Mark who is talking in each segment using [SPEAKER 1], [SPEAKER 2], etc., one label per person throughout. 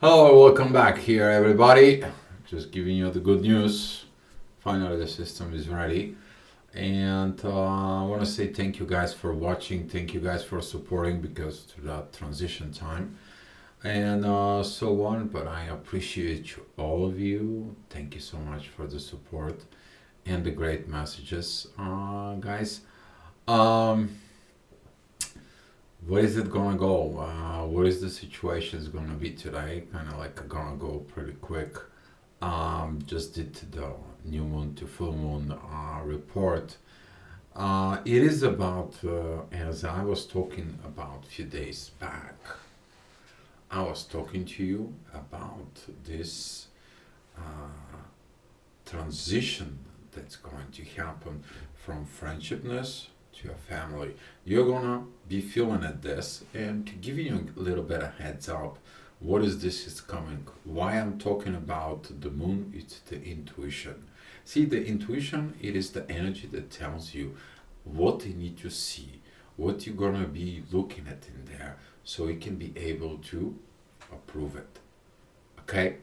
[SPEAKER 1] Hello, welcome back here, everybody. Just giving you the good news. Finally, the system is ready. And I want to say thank you guys for watching. Thank you guys for supporting because to that transition time and so on. But I appreciate all of you. Thank you so much for the support and the great messages, guys. Um, Where is it gonna go? What is the situation gonna be today? Kind of like gonna go pretty quick. Just did the new moon to full moon report. It is about, as I was talking about a few days back, I was talking to you about this uh, transition that's going to happen from friendshipness to a family. You're gonna be feeling at this, and to give you a little bit of heads up, what is this is coming? Why I'm talking about the moon? It's the intuition. See, the intuition, it is the energy that tells you what you need to see, what you're gonna be looking at in there, so you can be able to approve it. Okay?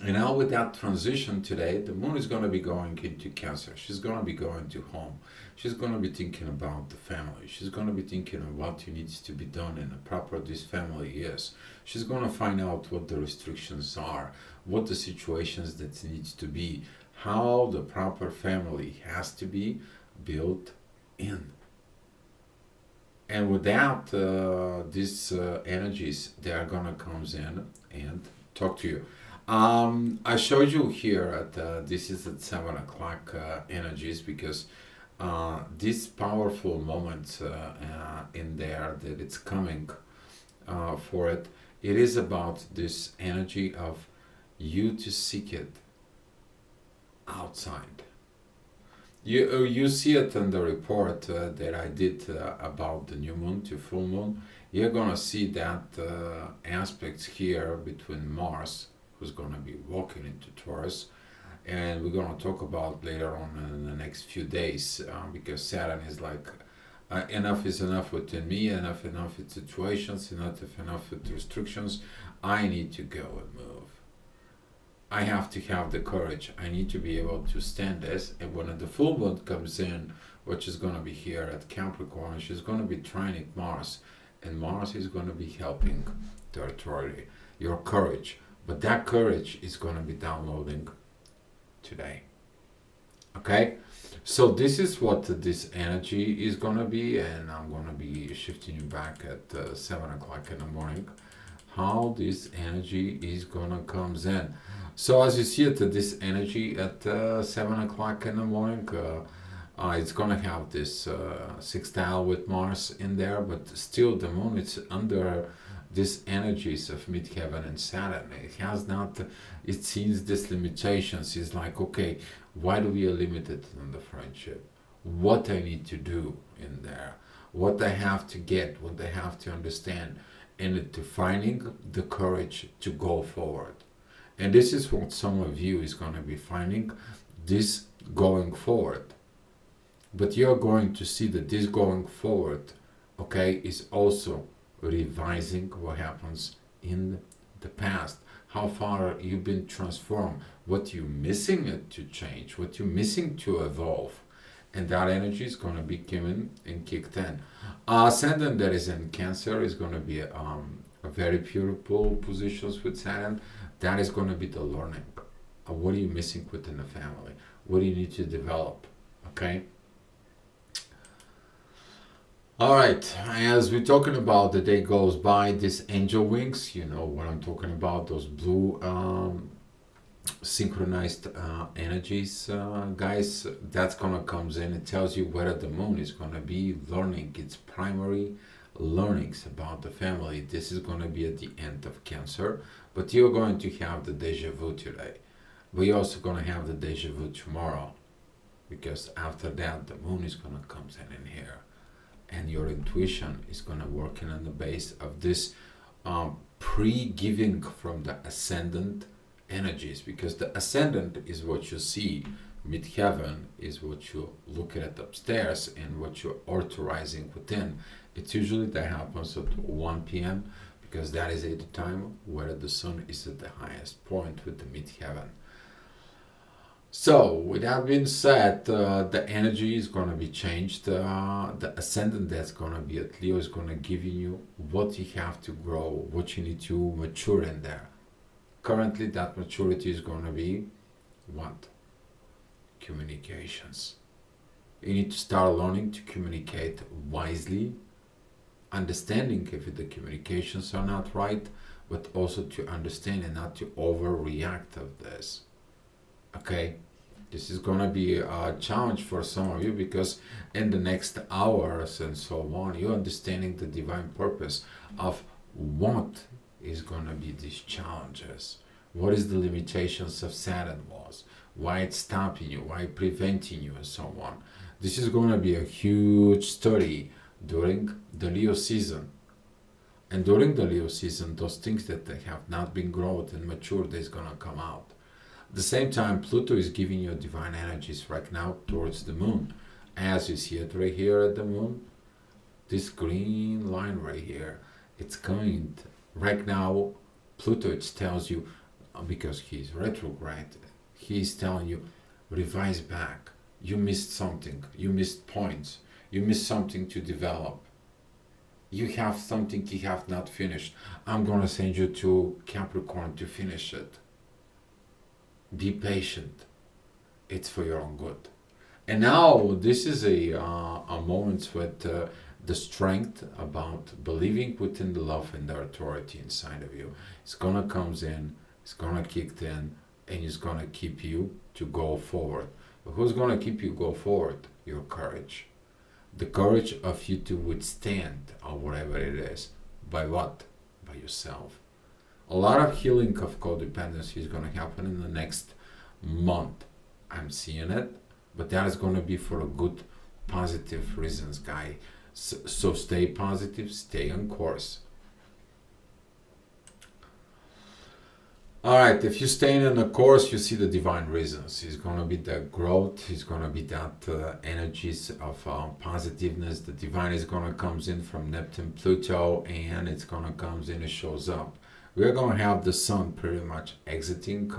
[SPEAKER 1] And now with that transition today, the moon is going to be going into Cancer. She's going to be going to home. She's going to be thinking about the family. She's going to be thinking of what needs to be done and how proper this family is. She's going to find out what the restrictions are, what the situations that needs to be, how the proper family has to be built in. And with that, these energies, they are going to come in and talk to you. I showed you here at this is at 7 o'clock energies because these powerful moments in there that it's coming for it. It is about this energy of you to seek it outside. You see it in the report that I did about the new moon to full moon. You're gonna see that aspects here between Mars, who's gonna be walking into Taurus, and we're gonna talk about later on in the next few days because Saturn is like enough is enough within me, enough with situations, enough with restrictions. I need to go and move. I have to have the courage. I need to be able to stand this. And when the full moon comes in, which is going to be here at Capricorn, she's going to be trining Mars. And Mars is going to be helping territorially your courage. But that courage is going to be downloading today. Okay? So this is what this energy is going to be. And I'm going to be shifting you back at 7 o'clock in the morning. How this energy is going to come in. So as you see it, this energy at 7 o'clock in the morning, it's going to have this sextile with Mars in there, but still the moon is under these energies of midheaven and Saturn. It has not, it sees these limitations. It's like, okay, why do we are limited in the friendship? What I need to do in there, what I have to get, what I have to understand, and to finding the courage to go forward. And this is what some of you is going to be finding, this going forward. But you're going to see that this going forward, okay, is also revising what happens in the past. How far you've been transformed, what you're missing to change, what you're missing to evolve. And that energy is going to be coming and kicked in. Ascendant that is in Cancer is going to be a very beautiful positions with Saturn. That is going to be the learning. What are you missing within the family? What do you need to develop? Okay. All right. As we're talking about the day goes by, this angel wings. You know what I'm talking about? Those blue synchronized energies, guys. That's gonna comes in. It tells you whether the moon is gonna be learning its primary learnings about the family. This is gonna be at the end of Cancer, but you're going to have the deja vu today. But you're also gonna have the deja vu tomorrow, because after that the moon is gonna come in here, and your intuition is gonna work in on the base of this pre-giving from the ascendant energies, because the ascendant is what you see, midheaven is what you look at upstairs and what you're authorizing within. It's usually that happens at 1 p.m. because that is at the time where the sun is at the highest point with the mid-heaven. So, with that being said, the energy is going to be changed. The ascendant that's going to be at Leo is going to give you what you have to grow, what you need to mature in there. Currently, that maturity is going to be what? Communications. You need to start learning to communicate wisely, understanding if the communications are not right, but also to understand and not to overreact of this. Okay, this is going to be a challenge for some of you because in the next hours and so on, you're understanding the divine purpose of what is going to be these challenges. What is the limitations of Saturn was? Why it's stopping you? Why preventing you and so on? This is going to be a huge study during the Leo season. And during the Leo season, those things that they have not been grown and matured is going to come out. At the same time, Pluto is giving you divine energies right now towards the moon. As you see it right here at the moon, this green line right here, it's coming right now. Pluto, it tells you, because he's retrograde, he's telling you, revise back. You missed something. You missed points. You missed something to develop. You have something you have not finished. I'm going to send you to Capricorn to finish it. Be patient. It's for your own good. And now this is a moment with the strength about believing within the love and the authority inside of you. It's going to come in, it's going to kick in, and it's going to keep you to go forward. But who's going to keep you go forward? Your courage. The courage of you to withstand or whatever it is. By what? By yourself. A lot of healing of codependency is going to happen in the next month. I'm seeing it, but that is going to be for a good, positive reasons, guy. So stay positive, stay on course. All right, if you stay in the course, you see the divine reasons. It's going to be the growth. It's going to be that energies of positiveness. The divine is going to come in from Neptune, Pluto, and it's going to come in and shows up. We're going to have the sun pretty much exiting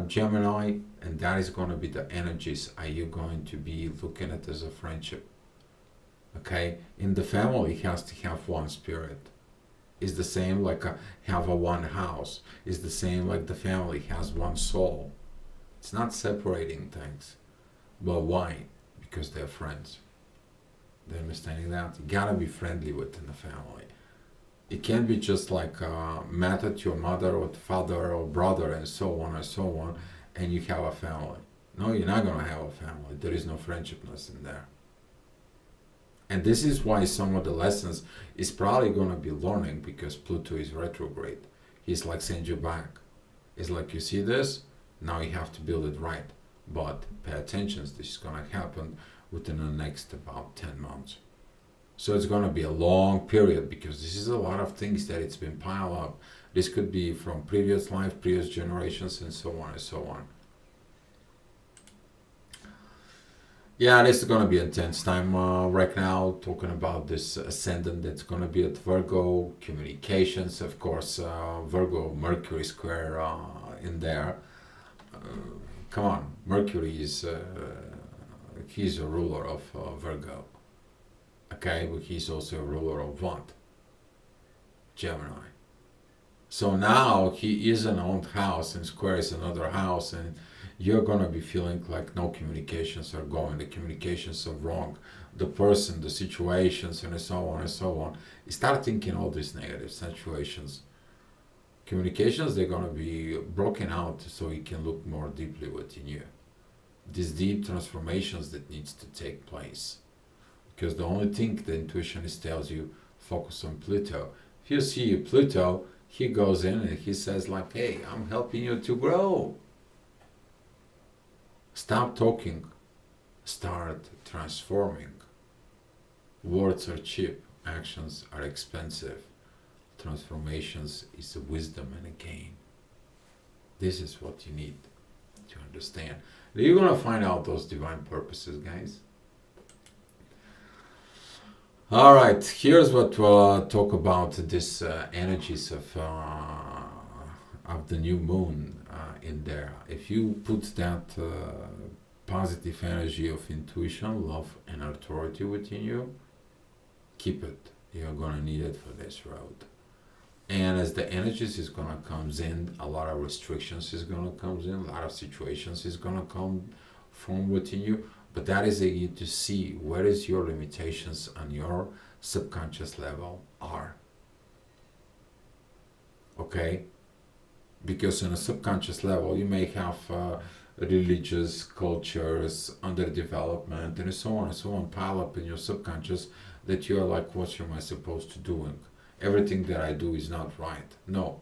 [SPEAKER 1] Gemini, and that is going to be the energies. Are you going to be looking at as a friendship? Okay, in the family, it has to have one spirit. Is the same like have a one house. Is the same like the family has one soul. It's not separating things. But why? Because they're friends. They're understanding that? You gotta be friendly within the family. It can't be just like met at your mother or father or brother and so on, and you have a family. No, you're not gonna have a family. There is no friendshipness in there. And this is why some of the lessons is probably going to be learning because Pluto is retrograde. He's like send you back. It's like you see this, now you have to build it right. But pay attention, this is going to happen within the next about 10 months. So it's going to be a long period because this is a lot of things that it's been piled up. This could be from previous life, previous generations, and so on and so on. Yeah, this is going to be intense time right now, talking about this ascendant that's going to be at Virgo, communications, of course, Virgo, Mercury square in there. Come on, Mercury is, he's a ruler of Virgo. Okay, but he's also a ruler of what? Gemini. So now he is an owned house and square is another house, and you're going to be feeling like no communications are going, the communications are wrong, the person, the situations, and so on and so on. You start thinking all these negative situations. Communications, they're going to be broken out so you can look more deeply within you. These deep transformations that needs to take place. Because the only thing the intuitionist tells you, focus on Pluto. If you see Pluto, he goes in and he says like, hey, I'm helping you to grow. Stop talking, start transforming. Words are cheap, actions are expensive. Transformations is a wisdom and a gain. This is what you need to understand. You're going to find out those divine purposes, guys. All right, here's what we'll talk about this energies of the new moon in there. If you put that positive energy of intuition, love, and authority within you, keep it. You're gonna need it for this road. And as the energies is gonna comes in, a lot of restrictions is gonna comes in, a lot of situations is gonna come from within you. But that is a you to see where is your limitations on your subconscious level are. Okay? Because on a subconscious level you may have religious cultures, underdevelopment, and so on and so on pile up in your subconscious that you're like, what am I supposed to do? Everything that I do is not right. No,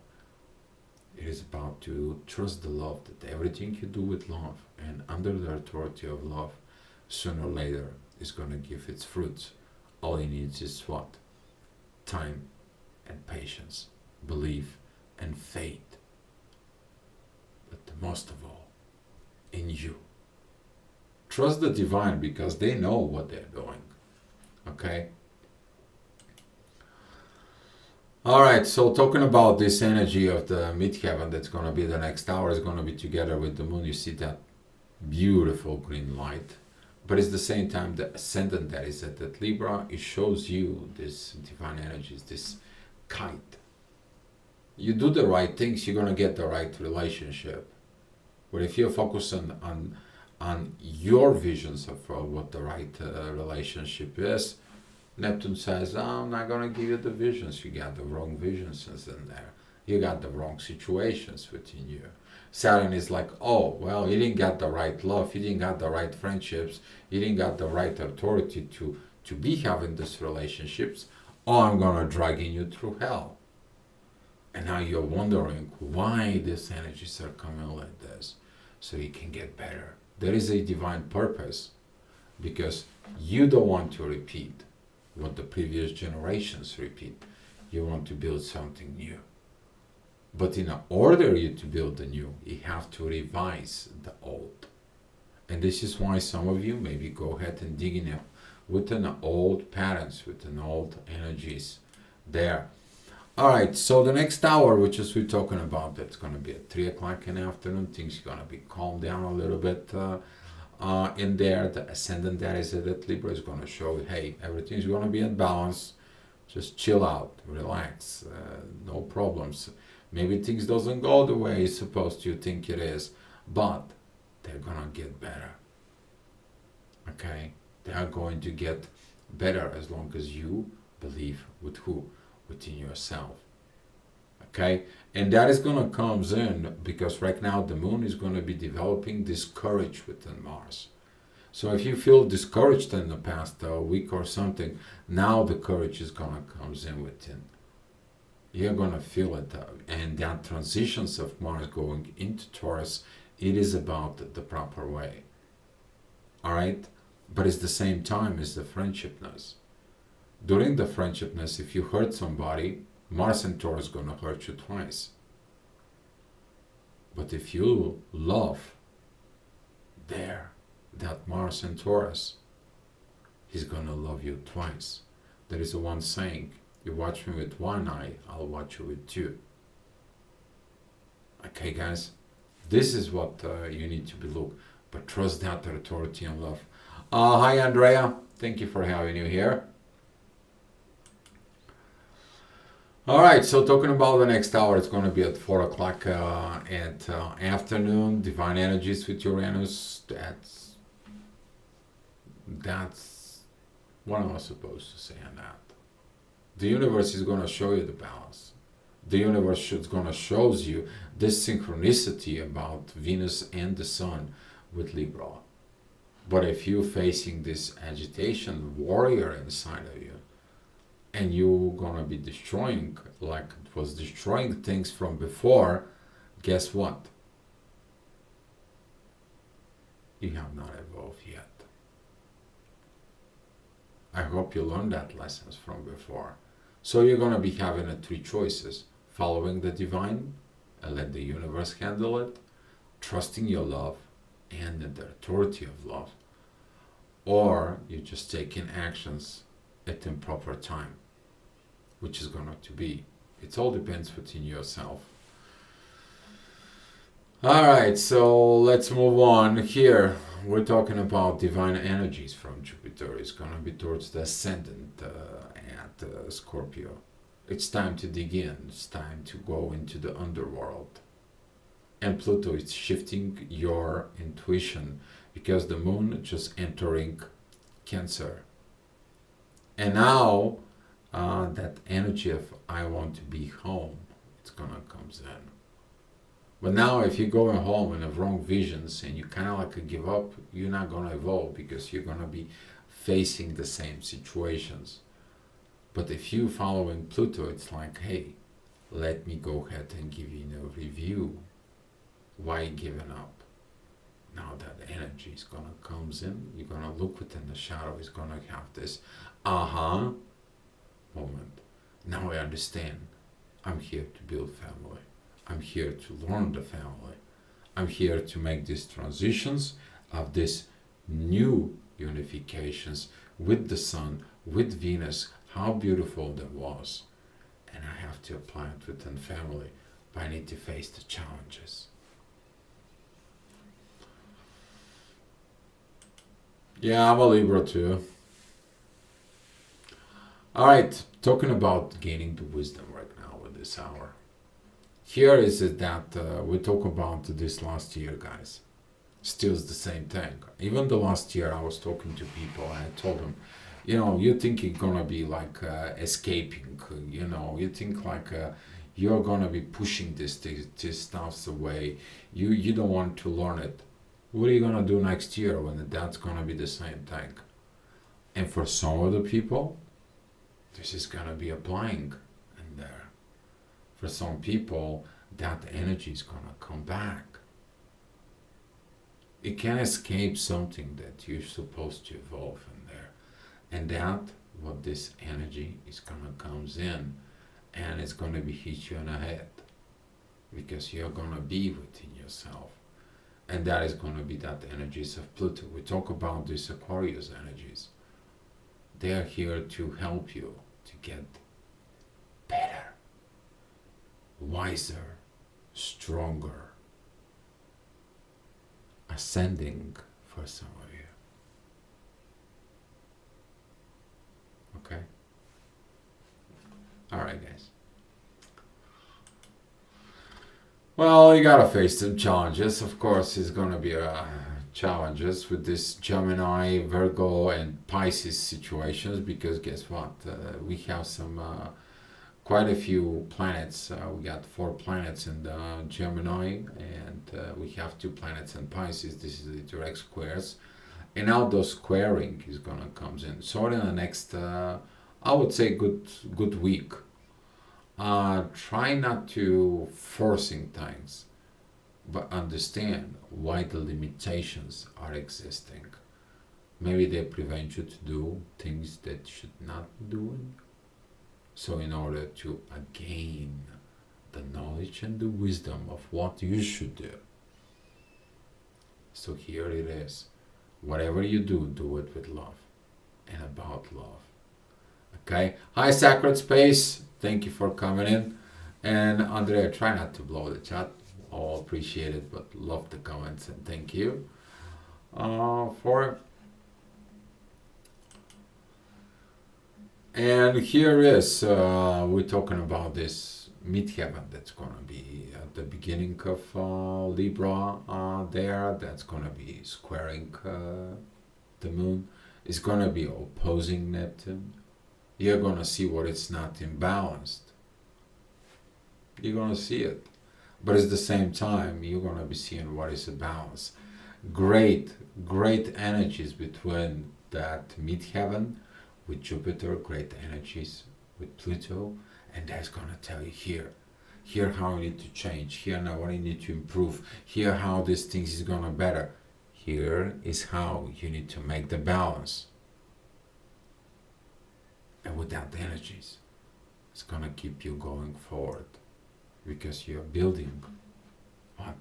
[SPEAKER 1] it is about to trust the love that everything you do with love and under the authority of love, sooner or later is going to give its fruits. All it needs is what? Time and patience, belief and faith. But most of all, in you. Trust the divine because they know what they're doing. Okay? All right, so talking about this energy of the midheaven that's going to be the next hour is going to be together with the moon. You see that beautiful green light. But it's the same time the ascendant that is at that Libra, it shows you this divine energies, this kite. You do the right things, you're going to get the right relationship. But if you focus on your visions of what the right relationship is, Neptune says, oh, I'm not going to give you the visions. You got the wrong visions in there. You got the wrong situations within you. Saturn is like, oh, well, you didn't get the right love. You didn't get the right friendships. You didn't get the right authority to be having these relationships. Oh, I'm going to dragging you through hell. And now you're wondering why these energies are coming like this. So you can get better. There is a divine purpose because you don't want to repeat what the previous generations repeat. You want to build something new. But in order you to build the new, you have to revise the old. And this is why some of you maybe go ahead and dig in with an old patterns, with an old energies there. All right, so the next hour, which is we're talking about, that's going to be at 3 o'clock in the afternoon. Things are going to be calmed down a little bit. In there, the ascendant that is at Libra is going to show, hey, everything's going to be in balance. Just chill out, relax, no problems. Maybe things doesn't go the way it's supposed to, you think it is, but they're going to get better. Okay? They are going to get better as long as you believe with who? Within yourself. Okay? And that is going to come in because right now the moon is going to be developing this courage within Mars. So if you feel discouraged in the past week or something, now the courage is going to come in within. You're going to feel it. And that transitions of Mars going into Taurus, it is about the proper way. All right? But it's the same time as the friendshipness. During the friendshipness, if you hurt somebody, Mars and Taurus is going to hurt you twice. But if you love that Mars and Taurus, he's going to love you twice. There is a one saying, you watch me with one eye, I'll watch you with two. Okay, guys, this is what you need to be look. But trust that authority and love. Hi, Andrea. Thank you for having you here. All right, so talking about the next hour, it's going to be at 4 o'clock at afternoon. Divine energies with Uranus. That's what am I supposed to say on that? The universe is going to show you the balance. The universe is going to show you this synchronicity about Venus and the Sun with Libra. But if you're facing this agitation warrior inside of you, and you're gonna be destroying, like it was destroying things from before, guess what? You have not evolved yet. I hope you learned that lessons from before. So you're gonna be having three choices: following the divine and let the universe handle it, trusting your love and the authority of love, or you're just taking actions at the proper time, which is going to be. It all depends within yourself. Alright, so let's move on. Here, we're talking about divine energies from Jupiter. It's going to be towards the ascendant at Scorpio. It's time to dig in. It's time to go into the underworld. And Pluto is shifting your intuition because the moon just entering Cancer. And now that energy of I want to be home, it's going to come in. But now if you're going home and have wrong visions and you kind of like give up, you're not going to evolve because you're going to be facing the same situations. But if you following Pluto, it's like, hey, let me go ahead and give you a review. Why giving up? Now that energy is going to comes in, you're going to look within the shadow, it's going to have this aha moment. Now I understand. I'm here to build family. I'm here to learn the family. I'm here to make these transitions of this new unifications with the sun, with Venus, how beautiful that was. And I have to apply it within family, but I need to face the challenges. Yeah, I'm a Libra too. Alright, talking about gaining the wisdom right now with this hour. Here is it that we talk about this last year, guys. Still the same thing. Even the last year I was talking to people and I told them, you think you're gonna be like escaping, you think like you're gonna be pushing this stuff away. You don't want to learn it. What are you gonna do next year when that's gonna be the same thing? And for some of the people, this is gonna be applying in there. For some people, that energy is gonna come back. It can escape something that you're supposed to evolve in there. And that, what this energy is gonna comes in, and it's gonna be hit you in the head. Because you're gonna be within yourself. And that is gonna be that energies of Pluto. We talk about these Aquarius energies. They are here to help you to get better, wiser, stronger, ascending for some of you. Okay? Alright, guys. Well, you gotta face some challenges. Of course, it's gonna be challenges with this Gemini, Virgo, and Pisces situations because guess what? We have some quite a few planets. We got 4 planets in the Gemini, and we have 2 planets in Pisces. This is the direct squares, and now those squaring is gonna comes in. So in the next, I would say, good week. Try not to forcing things, but understand why the limitations are existing. Maybe they prevent you to do things that you should not be doing. So in order to gain the knowledge and the wisdom of what you should do. So here it is. Whatever you do, do it with love and about love. Okay? Hi, Sacred Space. Thank you for coming in. And Andrea, try not to blow the chat. All appreciate it, but love the comments and thank you for it. And here is, we're talking about this midheaven that's going to be at the beginning of Libra there. That's going to be squaring the moon. It's going to be opposing Neptune. You're going to see what it's not imbalanced. You're going to see it. But at the same time, you're going to be seeing what is a balance. Great energies between that midheaven with Jupiter, great energies with Pluto, and that's going to tell you here how you need to change, here now what you need to improve, here how these things is going to better. Here is how you need to make the balance. And with that energies, it's going to keep you going forward because you're building what?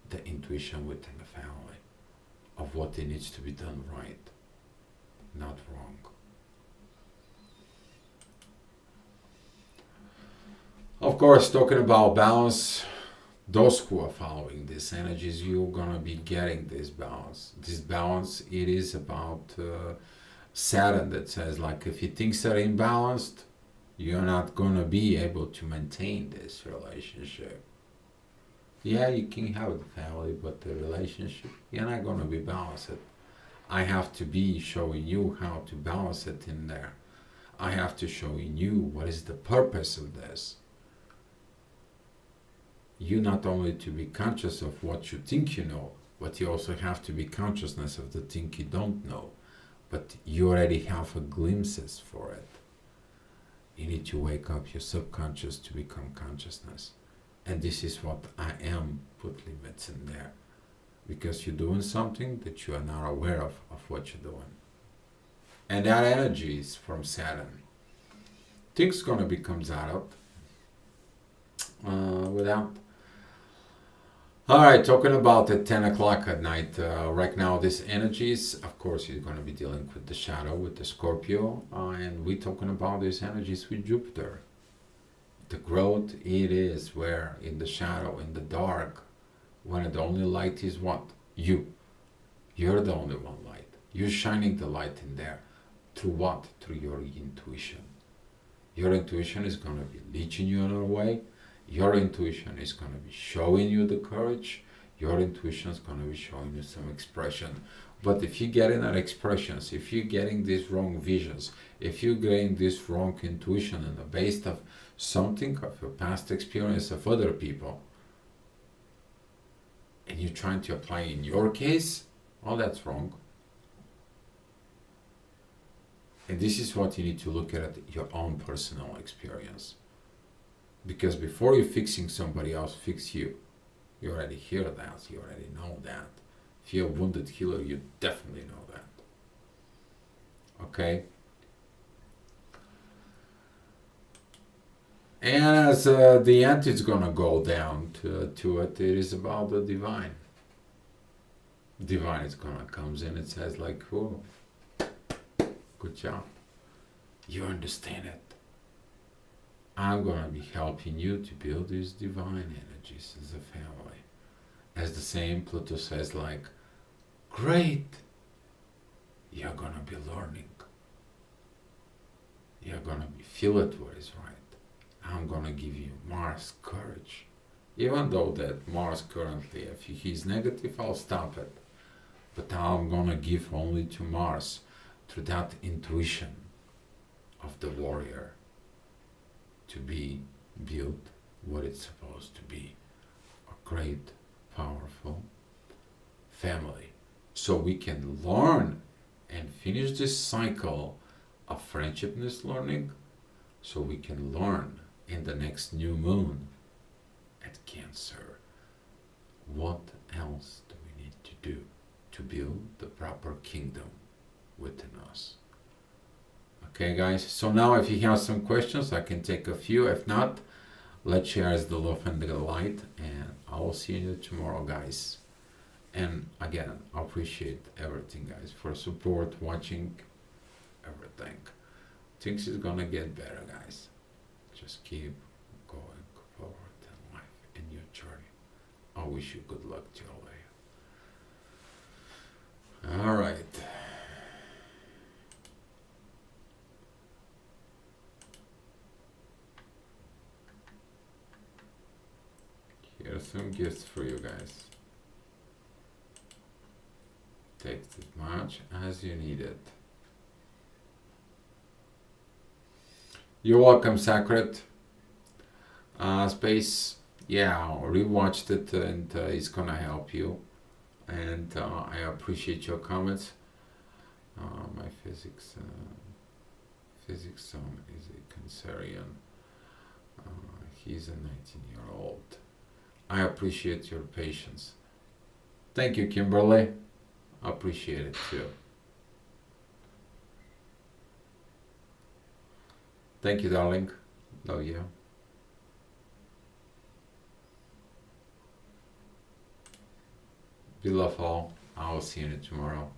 [SPEAKER 1] The intuition within the family of what it needs to be done right, not wrong. course, talking about balance, those who are following these energies, you're gonna be getting this balance. This balance, it is about Saturn that says, like, if your things are imbalanced, you're not gonna be able to maintain this relationship. Yeah, you can have the family, but the relationship, you're not gonna be balanced. I have to be showing you how to balance it in there. I have to show you what is the purpose of this. You not only to be conscious of what you think you know, but you also have to be consciousness of the thing you don't know. But you already have a glimpses for it. You need to wake up your subconscious to become consciousness. And this is what I am, put limits in there. Because you're doing something that you are not aware of what you're doing. And that energy is from Saturn. Things gonna become out without. Alright, talking about at 10 o'clock at night, right now this energies, of course you're gonna be dealing with the shadow, with the Scorpio, and we're talking about these energies with Jupiter. The growth, it is where in the shadow, in the dark, when the only light is what? You. You're the only one light. You're shining the light in there. Through what? Through your intuition. Your intuition is going to be leading you on a way. Your intuition is going to be showing you the courage. Your intuition is going to be showing you some expression. But if you're getting that expressions, if you're getting these wrong visions, if you're getting this wrong intuition on the base of something of your past experience of other people, and you're trying to apply in your case, well, that's wrong. And this is what you need to look at your own personal experience. Because before you're fixing somebody else, fix you. You already hear that, you already know that. If you're a wounded healer, you definitely know that. Okay? And as the end is gonna go down to it, it is about the divine. Divine is gonna comes in, it says like, oh, good job. You understand it. I'm gonna be helping you to build these divine energies as a family. As the same Pluto says like, great, you're gonna be learning. You're gonna be feel it what is right. I'm gonna give you Mars courage. Even though that Mars currently, if he's negative, I'll stop it. But I'm gonna give only to Mars through that intuition of the warrior to be built what it's supposed to be. A great, powerful family. So we can learn and finish this cycle of friendshipness learning, so we can learn in the next new moon at Cancer what else do we need to do to build the proper kingdom within us. Okay guys, so now if you have some questions, I can take a few. If not, let's share the love and the light, and I will see you tomorrow guys. And again, I appreciate everything guys for support, watching, everything. Things is gonna get better guys. Just keep going forward in life, in your journey. I wish you good luck to all of you. All right. Here's some gifts for you guys. Take as much as you need it. You're welcome, Sacred. Space, yeah, I rewatched it and it's gonna help you. And I appreciate your comments. My physics son is a Cancerian. He's a 19-year-old. I appreciate your patience. Thank you, Kimberly. I appreciate it too. Thank you, darling. Love you. Be love all. I will see you tomorrow.